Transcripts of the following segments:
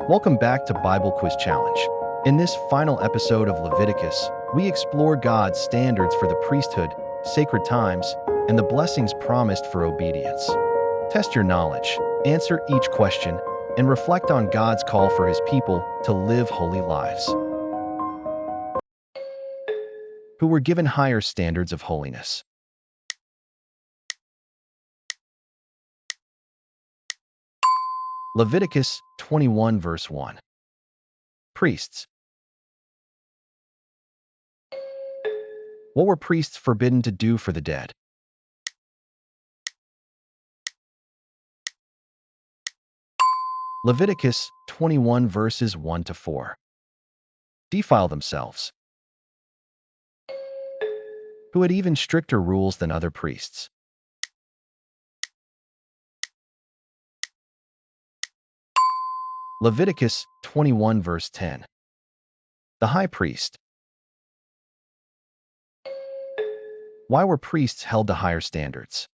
Welcome back to Bible Quiz Challenge. In this final episode of Leviticus, we explore God's standards for the priesthood, sacred times, and the blessings promised for obedience. Test your knowledge, answer each question, and reflect on God's call for His people to live holy lives, who were given higher standards of holiness. Leviticus 21 verse 1. Priests. What were priests forbidden to do for the dead? Leviticus 21 verses 1 to 4. Defile themselves. Who had even stricter rules than other priests. Leviticus 21 verse 10. The high priest. Why were priests held to higher standards?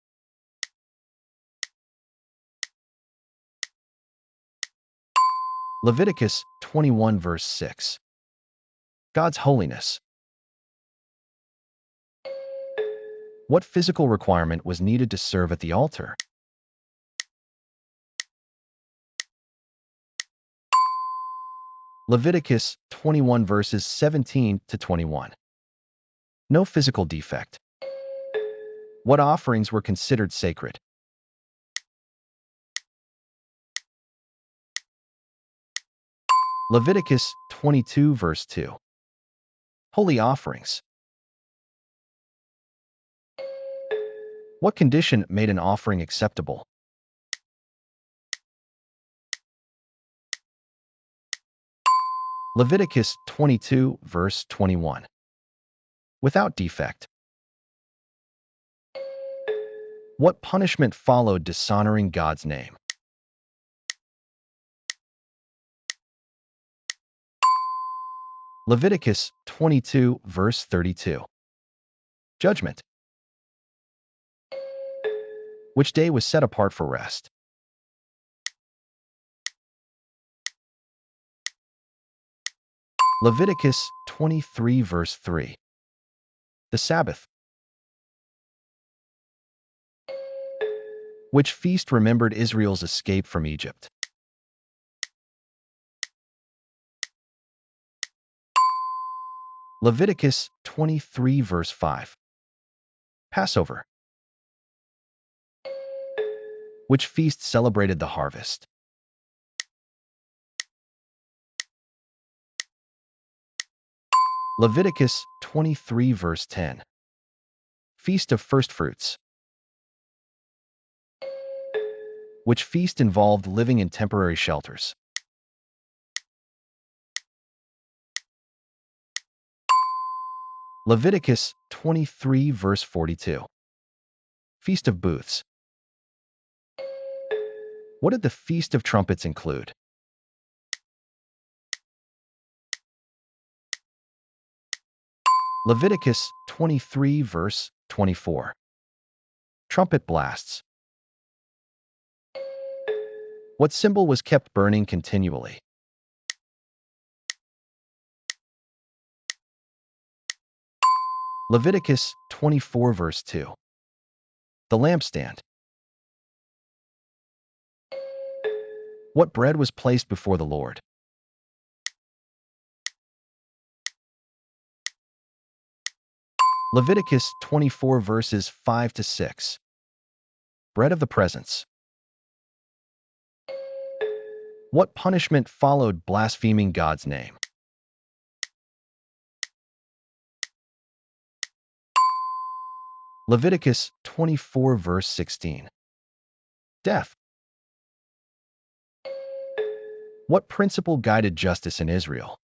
Leviticus 21 verse 6. God's holiness. What physical requirement was needed to serve at the altar? Leviticus 21 verses 17 to 21. No physical defect. What offerings were considered sacred? Leviticus 22 verse 2. Holy offerings. What condition made an offering acceptable? Leviticus 22 verse 21. Without defect. What punishment followed dishonoring God's name? Leviticus 22 verse 32. Judgment. Which day was set apart for rest? Leviticus 23 verse 3. The Sabbath. Which feast remembered Israel's escape from Egypt? Leviticus 23 verse 5. Passover. Which feast celebrated the harvest? Leviticus 23 verse 10. Feast of First Fruits. Which feast involved living in temporary shelters? Leviticus 23 verse 42. Feast of Booths. What did the Feast of Trumpets include? Leviticus 23 verse 24. Trumpet blasts. What symbol was kept burning continually? Leviticus 24 verse 2. The lampstand. What bread was placed before the Lord? Leviticus 24 verses 5 to 6. Bread of the presence. What punishment followed blaspheming God's name? Leviticus 24 verse 16. Death. What principle guided justice in Israel?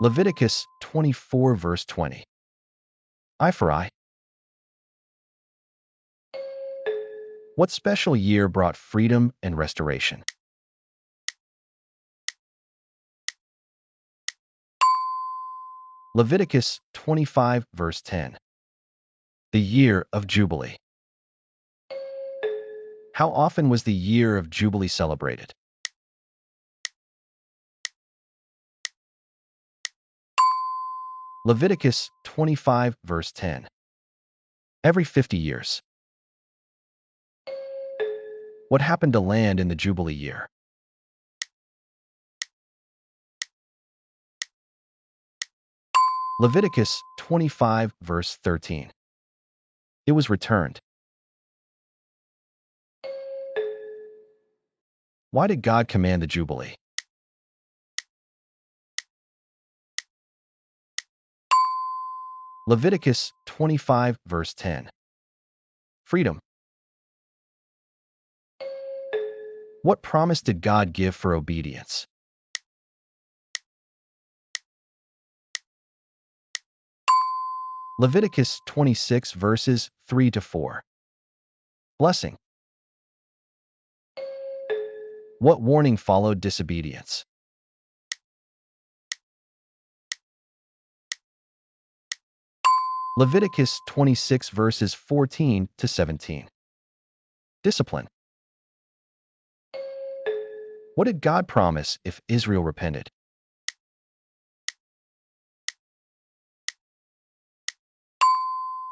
Leviticus 24 verse 20. Eye for eye. What special year brought freedom and restoration? Leviticus 25 verse 10. The Year of Jubilee. How often was the Year of Jubilee celebrated? Leviticus 25, verse 10. Every 50 years. What happened to land in the Jubilee year? Leviticus 25, verse 13. It was returned. Why did God command the Jubilee? Leviticus 25, verse 10. Freedom. What promise did God give for obedience? Leviticus 26, verses 3 to 4. Blessing. What warning followed disobedience? Leviticus 26, verses 14 to 17. Discipline. What did God promise if Israel repented?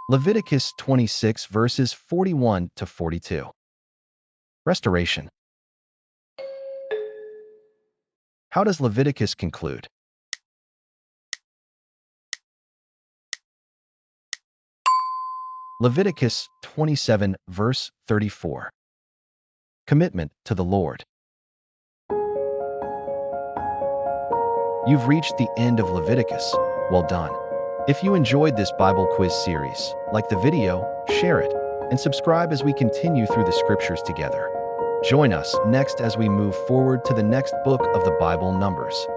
Leviticus 26, verses 41 to 42. Restoration. How does Leviticus conclude? Leviticus 27, verse 34. Commitment to the Lord. You've reached the end of Leviticus. Well done. If you enjoyed this Bible quiz series, like the video, share it, and subscribe as we continue through the scriptures together. Join us next as we move forward to the next book of the Bible, Numbers.